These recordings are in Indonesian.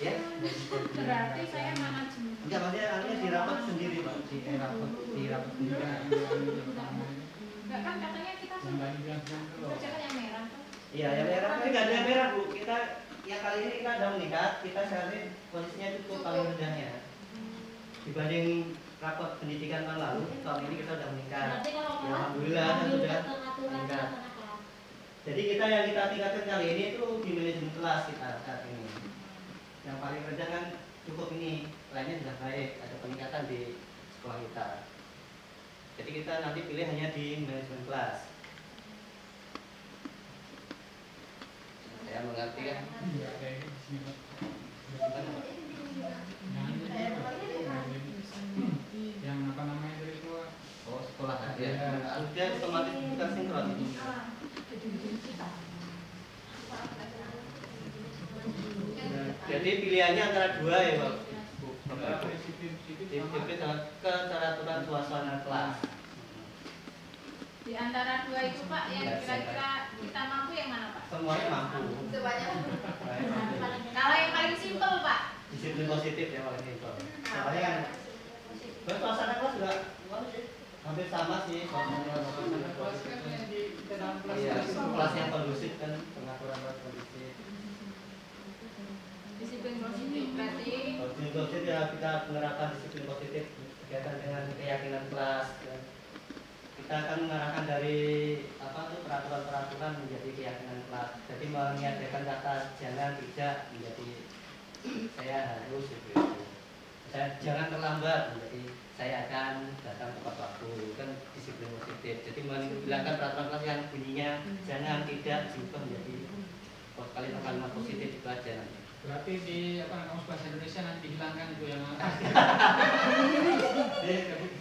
Ya. Berarti saya manajemen. Enggak, maksudnya artinya di rapat sendiri Pak, di rapat sendiri. Enggak kan katanya kita kerjakan yang merah tuh. Iya, yang merah, tapi nggak ada yang merah Bu. Kita yang kali ini kita ada meningkat, kita saat ini posisinya cukup paling rendahnya dibanding rapat pendidikan tahun lalu. Tahun ini kita sudah meningkat. Ya, alhamdulillah sudah meningkat. Jadi kita yang kita tingkatkan kali ini itu di manajemen kelas kita saat ini. Yang paling rendah kan cukup ini, lainnya sudah baik, ada peningkatan di sekolah kita. Jadi kita nanti pilih hanya di manajemen kelas. Saya mengerti kan? Yang apa namanya itu? Oh, sekolah aja. Dia otomatis bukan sinkron. Jadi pilihannya antara dua ya Pak. Disiplin dengan keteraturan suasana kelas. Di antara dua itu Pak, yang kira-kira kita mampu yang mana Pak? Semuanya mampu. Semuanya. Kalau yang paling simpel Pak? Disiplin positif ya paling simpel. Soalnya kan suasana kelas juga hampir sama sih. Iya, kelas yang kondusif kan, pengaturan kelas kondusif. Disiplin positif berarti. Disiplin positif ya, kita menerapkan disiplin positif berkaitan dengan keyakinan kelas. Kita akan mengarahkan dari apa tuh peraturan-peraturan menjadi keyakinan kelas. Jadi mengiadakan kata jangan, tidak menjadi saya harus itu. Saya jangan terlambat menjadi saya akan datang tepat waktu, kan disiplin positif. Jadi menghilangkan peraturan kelas yang bunyinya jangan, tidak diubah menjadi kalimat-kalimat positif itu aja nanti. Berarti di apa kamus bahasa Indonesia nanti dihilangkan itu yang atas.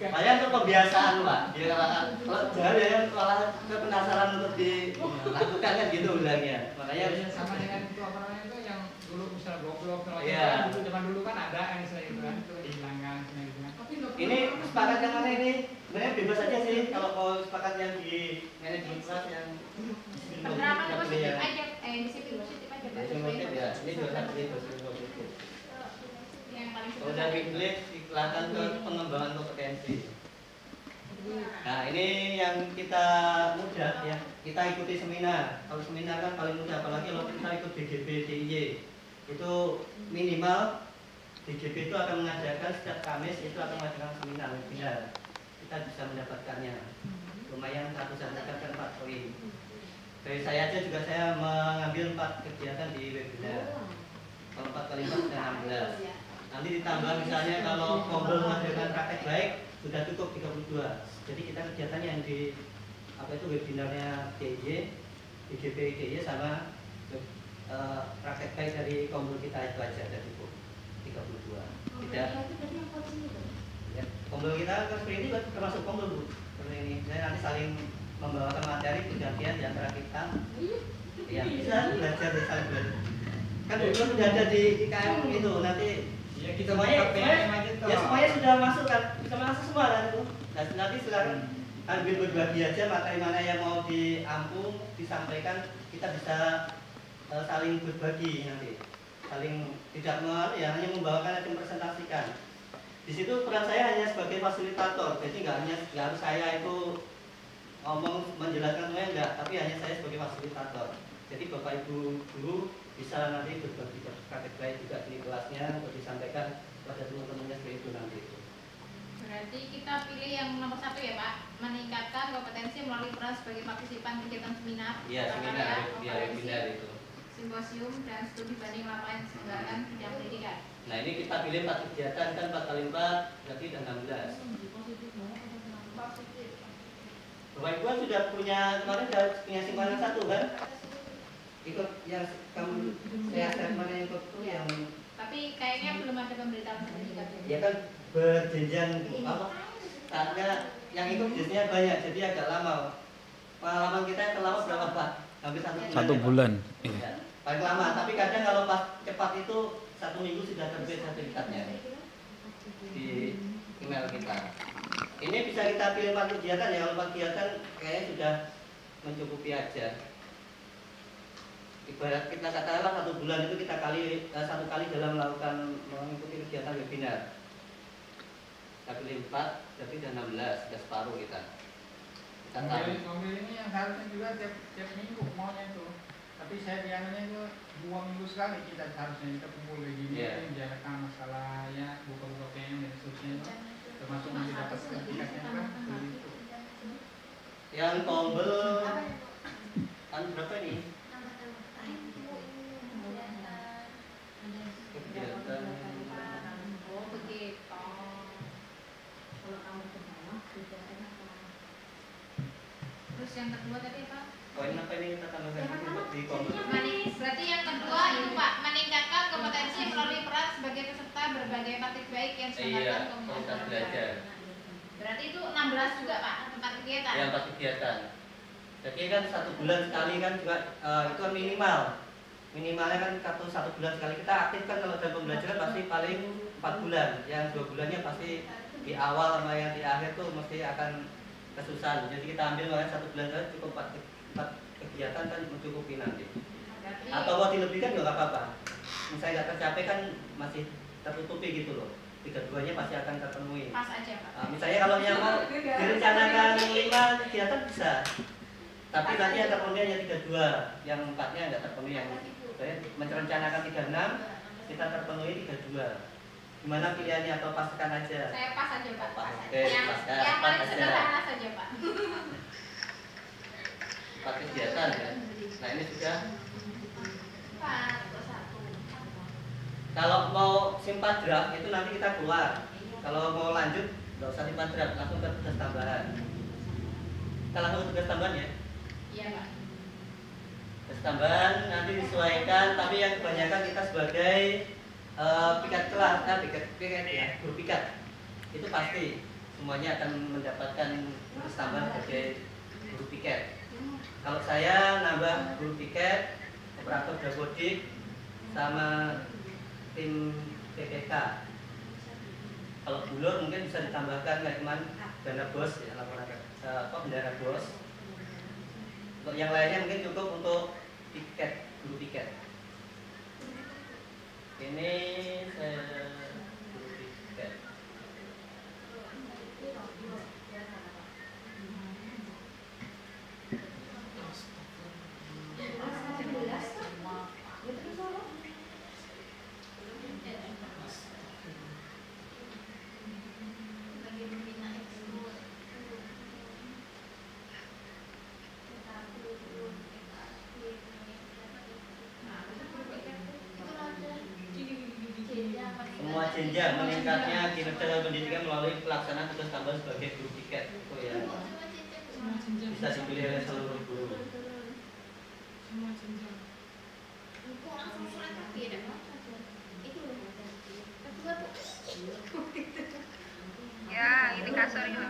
Saya untuk kebiasaan Pak. Dia kalau jangan ya malah penasaran untuk dilakukan kan gitu bilangnya. Makanya sama dengan itu apa namanya itu yang dulu misalnya blok-blok kalau yeah. zaman dulu kan ada yang istilah itu kan itu dihilangkan gitu kan. Ini sepakat yang mana ini? Sebenarnya bebas aja sih kalau mau sepakat yang di manajemen kelas yang penerapan positif aja, disiplin positif aja. Disiplin positif ya, ini juga disiplin positif. Yang paling Udah dipilih silakan ke pengembangan kompetensi. Nah ini yang kita mudah ya, kita ikuti seminar. Kalau seminar kan paling mudah, apalagi kalau kita ikut BGB, DIY itu minimal BGB itu akan mengadakan setiap Kamis itu akan mengadakan seminar webinar. Kita bisa mendapatkannya. Lumayan ratusan kan 4 poin. Dari saya aja juga saya mengambil 4 kegiatan di webinar. Kalau 4 kali 4 sudah 16. Nanti ditambah misalnya kalau Kombel mengadakan praktek baik sudah cukup 32. Jadi kita kegiatannya yang di apa itu webinarnya DIY, BGB DIY sama praktek baik dari Kombel kita itu aja sudah cukup 32. Tidak. Ya, Kombel kita kan seperti ini termasuk Kombel Bu. Seperti ini. Saya nanti saling membawakan materi pergantian di antara kita. Ya bisa belajar saling belajar. Kan dulu sudah ada di IKM itu nanti ya, semuanya sudah masuk kan, bisa masuk semua kan itu. Nah, nanti sekarang ambil berbagi aja materi mana yang mau diampung, disampaikan, kita bisa saling berbagi nanti, saling tidak ya hanya membawakan dan presentasikan. Di situ peran saya hanya sebagai fasilitator, jadi nggak harus saya itu ngomong menjelaskan semuanya enggak, tapi hanya saya sebagai fasilitator. Jadi Bapak Ibu guru bisa nanti berbagi praktek baik juga di kelasnya untuk disampaikan pada teman-temannya seperti itu nanti. Berarti kita pilih yang nomor 1 ya Pak, meningkatkan kompetensi melalui peran sebagai partisipan kegiatan seminar. Iya, seminar, webinar itu. Simposium dan studi banding lapangan diselenggarakan bidang pendidikan. Nah ini kita pilih 4 kegiatan kan 4 kali 4 berarti ada 16. Bapak Ibu sudah punya kemarin sudah punya simpanan 1 kan? Ikut yang kamu saya statement yang ikut tuh yang. Tapi kayaknya belum ada pemberitahuan sertifikat. Ya kan berjenjang apa? Karena yang ikut biasanya banyak jadi agak lama. Pengalaman kita yang terlama berapa Pak? Hampir 1 bulan. 1 bulan. Ya, paling lama. Tapi kadang kalau pas cepat itu 1 minggu sudah terbit sertifikatnya di email kita. Ini bisa kita pilih 4 kegiatan ya. Kalau 4 kegiatan kayaknya sudah mencukupi aja. Ibarat kita katakanlah 1 bulan itu kita satu kali dalam mengikuti kegiatan webinar. Kita pilih 4, berarti udah 16, sudah separuh kita. Mobil ini yang harusnya juga tiap minggu maunya itu. Tapi saya diananya itu 2 minggu sekali kita harusnya kita kumpul kayak gini, menjalankan masalahnya, buka-buka PM dan seterusnya itu. Termasuk nanti dapat sertifikatnya kan, begitu. Yang tombol kan berapa ini? Kegiatan. Oh begitu. Terus yang kedua tadi apa? Poin apa ini kita tambahkan di tombol? Berarti yang kedua itu Pak, meningkatkan kompetensi melalui peran sebagai peserta berbagai praktik baik yang Iya, diselenggarakan kualitas belajar. Berarti itu 16 juga Pak, tempat kegiatan. Yang tempat kegiatan. Jadi kan 1 bulan sekali kan juga itu kan minimal. Minimalnya kan 1 bulan sekali kita aktifkan. Kalau dalam pembelajaran pasti paling 4 bulan. Yang 2 bulannya pasti di awal sama yang di akhir tuh mesti akan kesusahan. Jadi kita ambil makanya 1 bulan saja cukup 4 kegiatan kan mencukupi nanti. Atau mau dilebihkan juga nggak apa-apa. Misalnya nggak tercapai kan masih tertutupi gitu loh. 32-nya pasti akan terpenuhi. Pas aja Pak. Misalnya kalau yang mau direncanakan 5 kegiatan bisa. Tapi nanti yang terpenuhi hanya 32, yang 4-nya nggak terpenuhi. Yang merencanakan 36, kita terpenuhi 32. Gimana pilihannya atau paskan aja? Saya pas aja Pak. Pas, Pas oke, aja. paskan, Yang pas paling aja. sederhana saja Pak. 4 kegiatan ya. Nah ini sudah. Pak, satu. Kalau mau simpan draft itu nanti kita keluar. Kalau mau lanjut nggak usah simpan draft, langsung ke tugas tambahan. Kita langsung ke tugas tambahan ya. Iya Pak. Tugas tambahan nanti disesuaikan, tapi yang kebanyakan kita sebagai piket kelas, piket ya, guru piket itu pasti semuanya akan mendapatkan tugas tambahan sebagai guru piket. Kalau saya nambah guru piket, operator dapodik, sama tim PPK. Kalau bulur mungkin bisa ditambahkan kayak kemarin dana bos ya, laporan bendara bos. Untuk yang lainnya mungkin cukup untuk piket, guru piket. Ini saya guru piket. Semua jenjang meningkatnya kinerja dalam pendidikan melalui pelaksanaan tugas tambahan sebagai guru piket itu ya bisa dipilih oleh seluruh guru. Ya, ini kasurnya.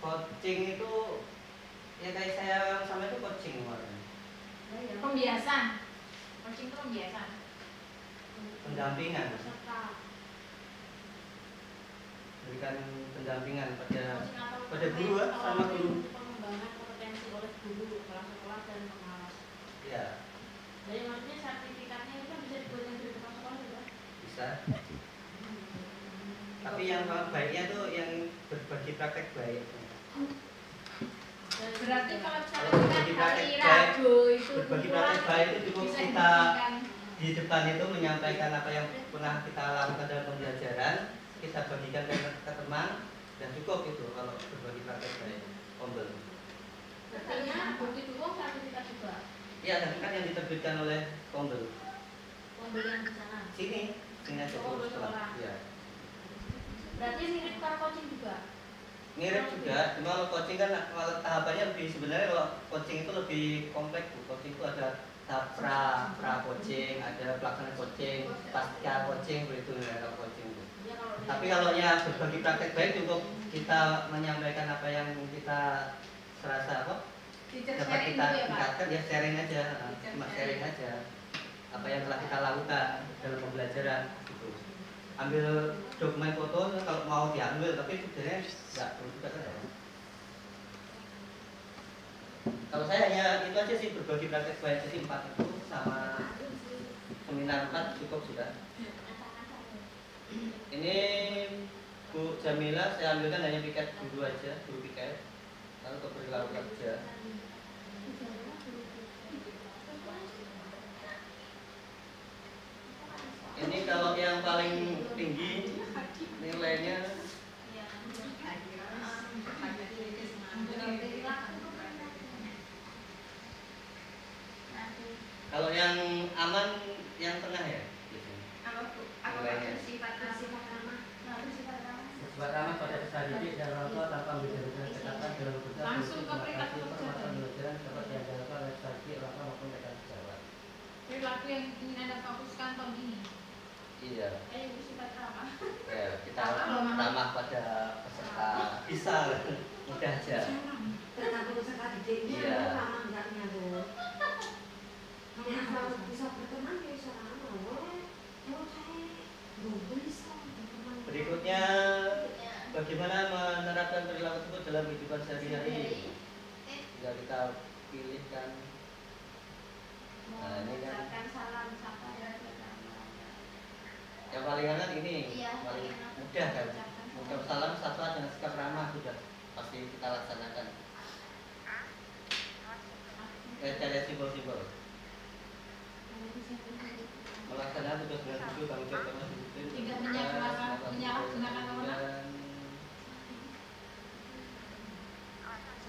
Coaching itu ya kayak saya sama itu coaching kemarin. Pembiasan. Coaching itu pembiasan. Pendampingan. Berikan pendampingan pada guru sama guru. Pengembangan kompetensi oleh guru, kepala sekolah dan pengawas. Ya. Jadi maksudnya sertifikatnya itu kan bisa dibuat dari kepala sekolah juga. Bisa. Tapi yang baiknya tuh yang berbagi praktek baik. Berarti kalau berbagi sertifikat praktek hari baik, Rabu itu berbagi praktek baik itu cukup bisa kita diberikan. di depan itu menyampaikan apa yang pernah kita lakukan dalam pembelajaran, kita bagikan ke teman dan cukup itu kalau berbagi praktek baik. Ombel. Artinya bukti dulu sertifikat juga. Iya, sertifikat yang diterbitkan oleh Ombel. Pembelian di sana. Sini aja Oh, dulu sekolah. Iya. Berarti mirip para coaching juga. Mirip juga, cuma kalau coaching kan kalau tahapannya lebih, sebenarnya kalau coaching itu lebih kompleks Bu. Coaching itu ada tahap pra coaching, ada pelaksanaan coaching, pasca coaching, begitu ya kalau coaching itu. Ya, kalau Tapi kalau ya berbagi praktek baik cukup kita menyampaikan apa yang kita serasa apa Teacher dapat sharing kita gitu ya Pak? tingkatkan, ya sharing aja, Teacher cuma sharing. sharing aja apa yang telah kita lakukan dalam pembelajaran gitu. Ambil dokumen foto kalau mau diambil, tapi sebenarnya nggak perlu juga kan ya. Kalau saya hanya itu aja sih, berbagi praktek baik, jadi 4 itu sama seminar 4 cukup sudah. Ini Bu Jamila saya ambilkan hanya piket dulu aja, guru piket, lalu ke perilaku kerja. Ini kalau yang paling tinggi nilainya kalau yang aman yang tengah ya. Nilainya. Bersifat ramah pada peserta didik dan orang tua tanpa memberikan catatan dalam kerja. Langsung ke peringkat kerja. Pembelajaran dapat diandalkan oleh peserta didik, orang tua maupun rekan sejawat. Perilaku yang ingin Anda fokuskan tahun ini. Iya. bersifat ramah. Ya, kita ramah pada peserta. Bisa mudah aja. Tergantung peserta didiknya, Iya. ramah enggaknya tuh. Hanya asal bisa berteman ya bisa ramah. Mau saya belum bisa berteman. Berikutnya, bagaimana menerapkan perilaku tersebut dalam kehidupan sehari-hari? Tinggal kita pilihkan. Nah, ini kan Salam sapa ya. yang paling hangat ini, Iya, paling paling enak. mudah kan. Ucapkan Mengucap salam, sapa dengan sikap ramah sudah pasti kita laksanakan. Cari simbol-simbol. Melaksanakan tugas dengan jujur, tanggung jawab sama disiplin. Tidak menyalahgunakan wewenang.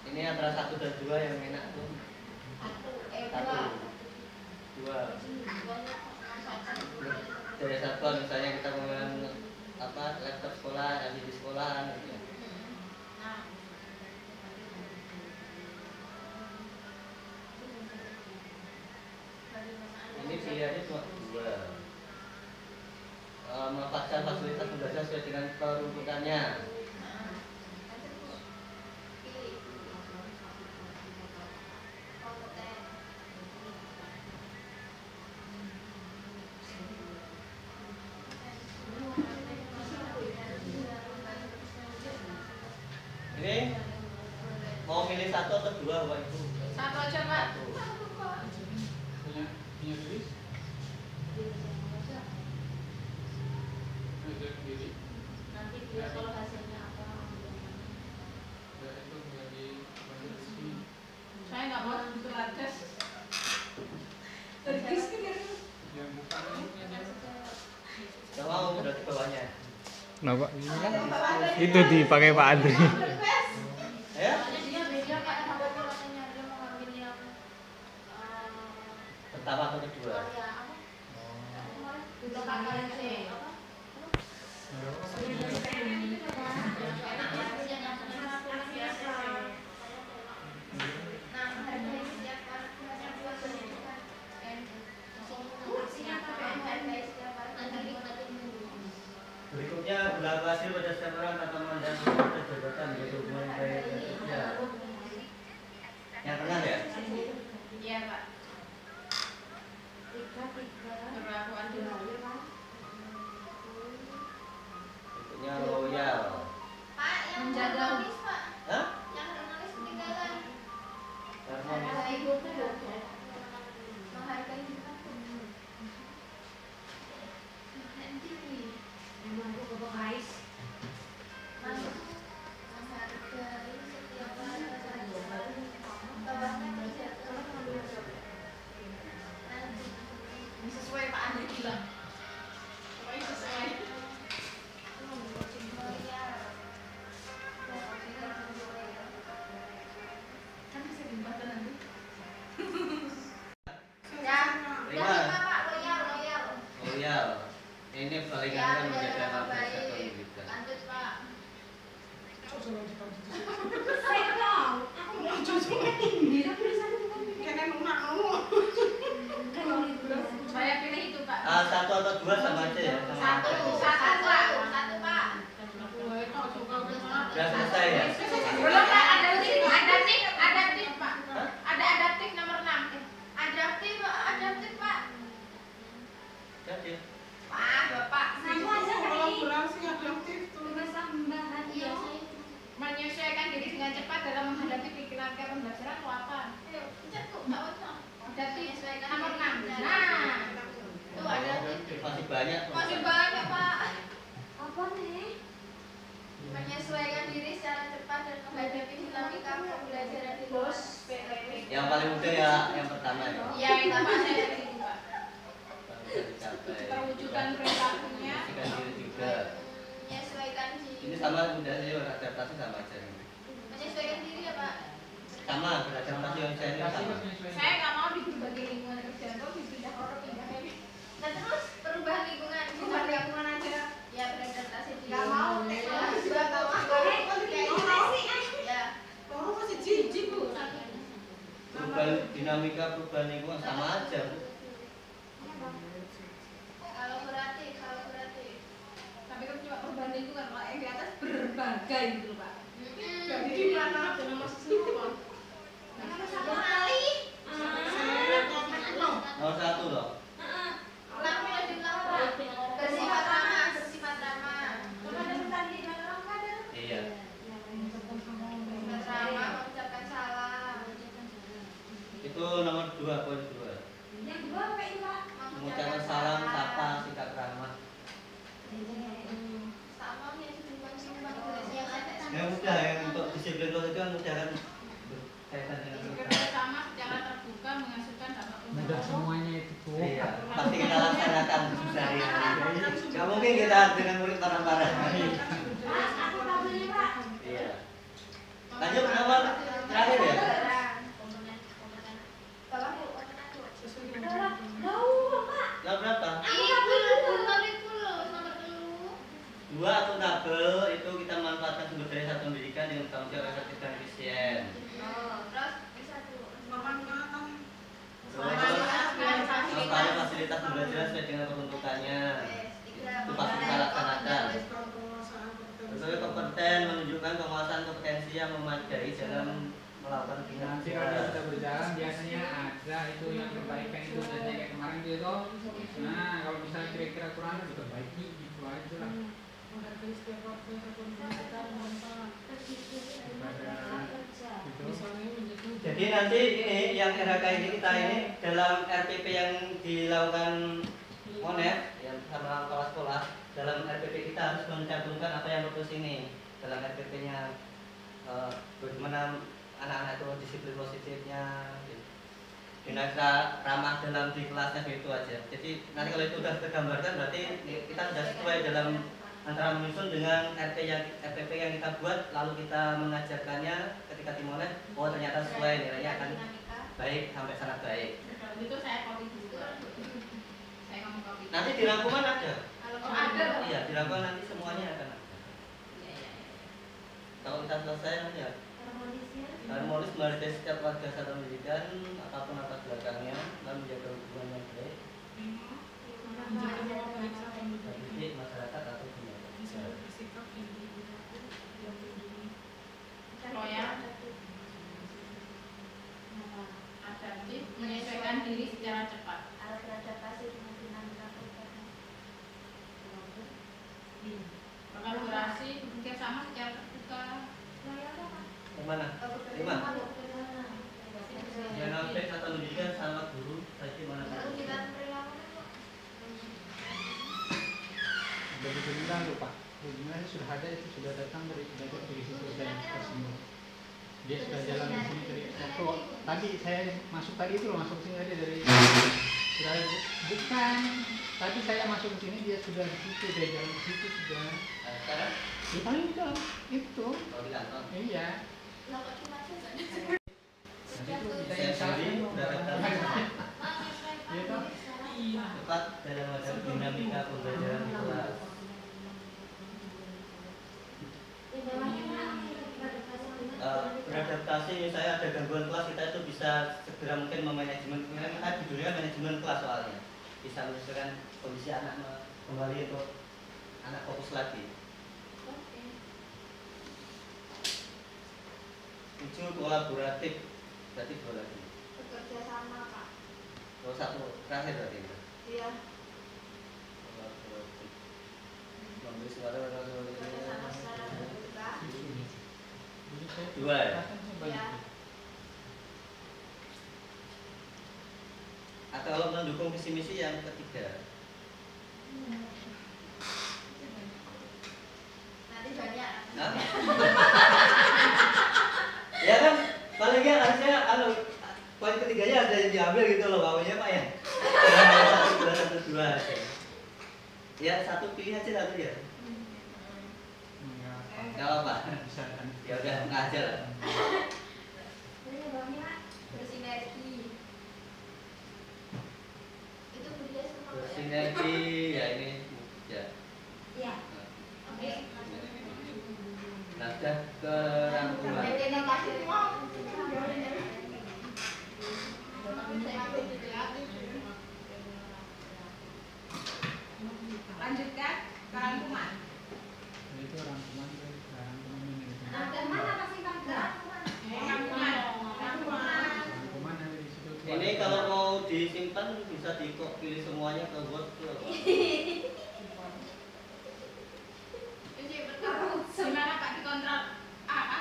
Ini antara 1 dan 2 yang enak tuh. 1, 2. Dari satuan misalnya kita menggunakan apa laptop sekolah, di sekolahan gitu ya. Ini pilihannya cuma 2. Memanfaatkan fasilitas pembelajaran sesuai dengan peruntukannya. Ini mau milih 1 atau 2 Bapak Ibu? 1 aja Pak. 1. punya tulis ada sendiri Nanti dia kalau hasilnya apa. dan itu menjadi kondisi Saya nggak mau begitu ladas. Terkis yang bukan Gak mau udah di bawahnya. Kenapa? Itu dipakai Pak Andri. Ya? Dia beda Kak, sama katanya dia mau ngambil yang Pertama atau kedua? ya apa? Udah kakak sih. Apa? Berikutnya berlaku hasil pada setiap orang tanpa memandang pada jabatan yaitu hubungan baik dan sosial. Yang tengah ya? Iya Pak. Berlaku adil. Berikutnya loyal. Pak, yang Menjaga. nulis Pak, Hah? yang nulis ketinggalan. Harmonis. Menghargai juga. Menghargai setiap bawahnya kerja. Sesuai Pak Andri bilang. Saya dong. Aku tinggi tapi tulisannya bukan Saya pilih itu Pak. Satu atau dua sama aja ya. Sama Satu aja. Pak. Pak. Sudah selesai ya. Belum Pak, adaptif Pak. Ada adaptif nomor 6. Adaptif Pak. Jadi. Pak, Bapak. Sama aja tadi. Tugas tambahan Iya, dong. saya menyesuaikan diri dengan cepat dalam menghadapi pikiran pembelajaran atau apa? Ayo, pencet tuh, Mbak Ojo. Adaptif nomor 6. Nah, tuh adaptif. Masih banyak. Masih banyak Pak. Apa nih? Menyesuaikan diri secara cepat dan menghadapi dinamika pembelajaran di luar PPP. Yang paling mudah ya yang pertama ya. Ya, yang pertama saya dari itu Pak. Bisa dicapai. Terwujudkan perilakunya. Menyesuaikan diri juga. Menyesuaikan diri. Ini sama mudah sih, adaptasi sama aja. Menyesuaikan diri ya Pak. Sama beradaptasi yang saya ini sama. Saya nggak mau di berbagai lingkungan kerja, kok pindah orang pindah ini. Nah terus perubahan lingkungan, bukan lingkungan aja. Ya beradaptasi di. Nggak mau. Teknologi juga nggak mau. Ya. Perubahan dinamika perubahan lingkungan sama aja. Kolaboratif. Tapi kan cuma perubahan lingkungan, kalau yang di atas berbagai gitu loh Pak. Jadi di mana ada nama sesuatu. Nama satu kali. Nomor satu loh. Ulangi lagi ulang. Bersifat ramah. Iya. Bersifat ramah, mengucapkan salam. Itu nomor 2, poin 2. Yang kedua apa itu Pak? Mengucapkan salam, sapa, sikap ramah. Sama nih simpang yang ada. Yang mudah yang untuk disiplin itu kan mudah kan berkaitan dengan Bekerjasama secara terbuka menghasilkan dampak Mudah semuanya itu tuh. Iya, pasti kita laksanakan sehari-hari. Gak mungkin kita dengan murid parah-parah. Mas, aku tabelnya Pak. Iya. Lanjut nomor terakhir ya. Tahu Pak. Nomor berapa? Dua, akuntabel itu kita manfaatkan sumber daya satuan pendidikan dengan tanggung jawab efektif dan efisien. Manfaat fasilitas pembelajaran sesuai dengan peruntukannya. Itu pasti kita laksanakan. Sebagai kompeten menunjukkan penguasaan kompetensi yang memadai dalam melakukan Nanti kinerja. kalau kita berjalan biasanya ada itu yang perbaikan itu biasanya kayak kemarin gitu. Nah kalau misalnya kira-kira kurang diperbaiki gitu aja lah. Jadi nanti ini yang RHK ini kita ini dalam RPP yang dilakukan Monet yang sama kepala sekolah, dalam RPP kita harus mencantumkan apa yang lupus ini dalam RPP-nya, bagaimana anak-anak itu disiplin positifnya, dinamika ramah dalam di kelasnya gitu aja. Jadi nanti kalau itu sudah tergambarkan berarti kita sudah sesuai dalam antara menyusun dengan RPP yang kita buat, lalu kita mengajarkannya ketika dimulai, oh ternyata sesuai, nilainya akan baik sampai sangat baik. Itu saya copy juga. Saya ngomong copy. Nanti di rangkuman ada. Oh, ada. Iya, di rangkuman nanti semuanya akan ada. Kalau kita selesai nanti ya. Harmonis melalui setiap warga satuan pendidikan apapun latar belakangnya, lalu menjaga hubungan yang baik. Bagi masyarakat atau dunia. Loyal, adaptif, menyesuaikan diri secara cepat. Kolaborasi, bekerja sama secara terbuka. Yang mana? 5. Yang sampai satuan pendidikan sama guru, tadi mana? Begitu bilang tuh Pak, sebenarnya sudah ada itu sudah datang dari situ dan kita semua. Dia sudah jalan di sini dari waktu tadi saya masuk tadi itu loh, masuk sini tadi dari sudah bukan tadi saya masuk ke sini dia sudah di situ, dia jalan di situ sudah. Sekarang? Di paling di dalam itu. Kalau di kantor. Iya. Nanti itu kita Saya yang salah. sendiri sudah datang. Iya toh? Tepat dalam menghadapi dinamika pembelajaran di kelas. Di bawahnya Pak. situasi misalnya ada gangguan kelas, kita itu bisa segera mungkin memanajemen, kita judulnya manajemen kelas soalnya, bisa menyelesaikan kondisi anak kembali untuk anak fokus lagi. Oke. 7 kolaboratif, berarti 2 lagi. Bekerja sama, Pak. Oh, 1 terakhir berarti. Iya. Kolaboratif. Memberi suara Bekerja sama secara terbuka. 2 ya. Iya. Atau kalau mendukung visi misi yang ketiga. Nanti banyak. Nah. Ya kan, paling nggak harusnya poin ketiganya ada yang diambil gitu loh, bawahnya Pak ya. 1, 2, 1, 2. Ya, 1 pilih aja 1 ya. Enggak apa-apa. Ya udah ngajar lah. Ini bawahnya bersinergi. Itu kerja sama Pak ya? Bersinergi, ya ini ya. Iya. Oke. Nah, sudah ke rangkuman. Ini kasih uang. Lanjutkan ke rangkuman. Itu rangkuman ini. Rangkuman apa sih Bang? Rangkuman. Rangkuman ada di situ. Ini kalau mau disimpan bisa pilih semuanya ke Word tuh. Gimana Pak dikontrol? Apa?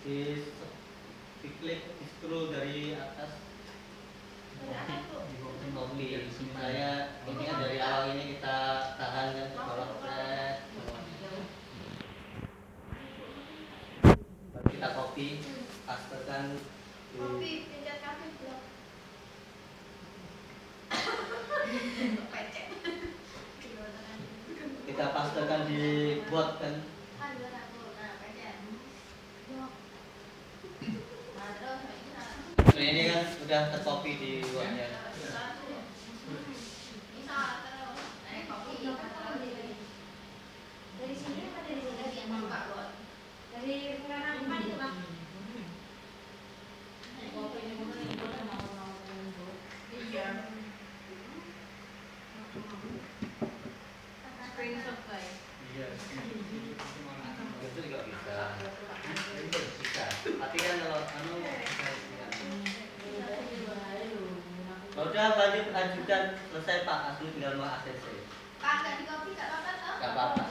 Diklik, di scroll dari atas. Copy. Misalnya ini kan dari awal ini kita tahan kan ke bawah set. Baru kita copy, pastekan di Kopi, pencet kafe blok. Pencet. kita pastekan di bot kan. Aduh, aku. Nah, pencet. Blok. Nah, terus Nah, ini kan sudah tercopy di Word-nya. Dari sini apa dari sini? Dari yang buka Word. Dari rangkuman itu Bang. Iya. Screenshot guys. Iya. Itu juga bisa. Bisa. Tapi kan kalau udah lanjutkan selesai Pak, asli tinggal mau ACC. Pak, nggak di copy, nggak apa-apa toh? Nggak apa-apa.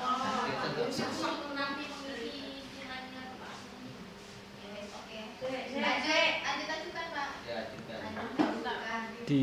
Nanti mengisi nilainya ke Pak. Oke. Lanjut ajukan Pak. Ya juga. Lanjut. Di